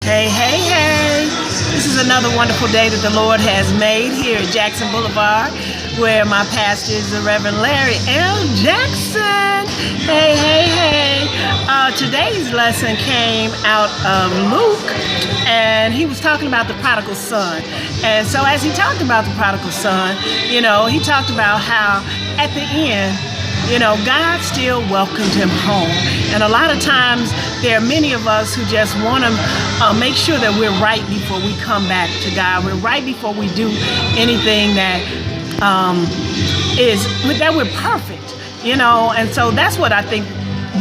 Hey, hey, hey. This is another wonderful day that the Lord has made here at Jackson Boulevard, where my pastor is the Reverend Larry L. Jackson. Hey, hey, hey. Today's lesson came out of Luke, and he was talking about the prodigal son. And so as he talked about the prodigal son, he talked about how at the end, God still welcomed him home. And a lot of times there are many of us who just want to make sure that we're right before we come back to God. We're right before we do anything that we're perfect, and so that's what I think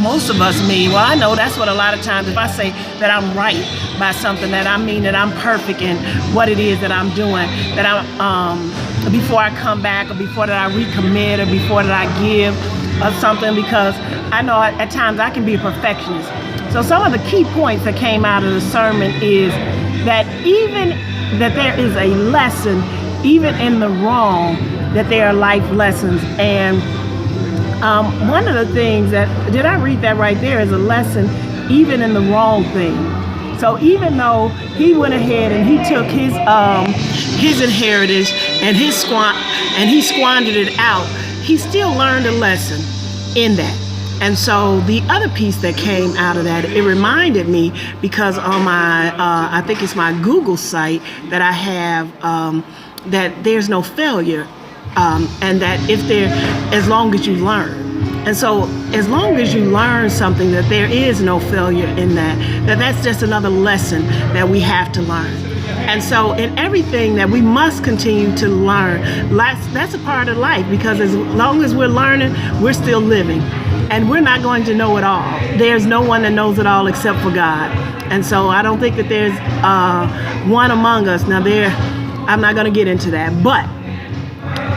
most of us mean. Well, I know that's what a lot of times, if I say that I'm right by something, that I mean that I'm perfect in what it is that I'm doing, that I'm before I come back, or before that I recommit, or before that I give or something, because I know at times I can be a perfectionist. So some of the key points that came out of the sermon is that even that there is a lesson, even in the wrong, that there are life lessons. And one of the things that, did I read that right there, is a lesson even in the wrong thing. So even though he went ahead and he took his inheritance and he squandered it out, he still learned a lesson in that. And so the other piece that came out of that, it reminded me, because on my, I think it's my Google site, that I have, that there's no failure, and that as long as you learn. And so as long as you learn something, that there is no failure in that's just another lesson that we have to learn. And so in everything that we must continue to learn, that's a part of life, because as long as we're learning, we're still living. And we're not going to know it all. There's no one that knows it all except for God. And so I don't think that there's one among us. Now I'm not going to get into that, but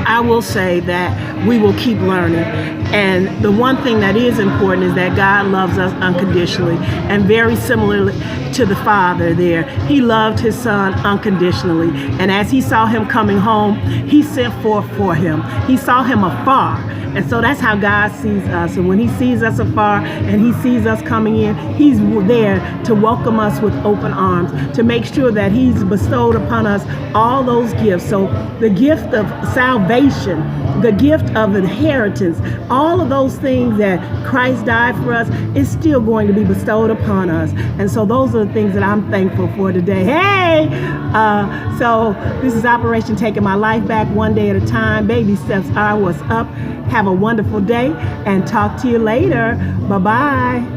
I will say that we will keep learning. And the one thing that is important is that God loves us unconditionally. And very similarly to the Father there, he loved his son unconditionally. And as he saw him coming home, he sent forth for him. He saw him afar. And so that's how God sees us. And when he sees us afar and he sees us coming in, he's there to welcome us with open arms, to make sure that he's bestowed upon us all those gifts. So the gift of salvation, the gift of inheritance, all of those things that Christ died for us is still going to be bestowed upon us. And so those are the things that I'm thankful for today. Hey! So this is Operation Taking My Life Back, one day at a time. Baby steps are what's up. Have a wonderful day and talk to you later. Bye-bye.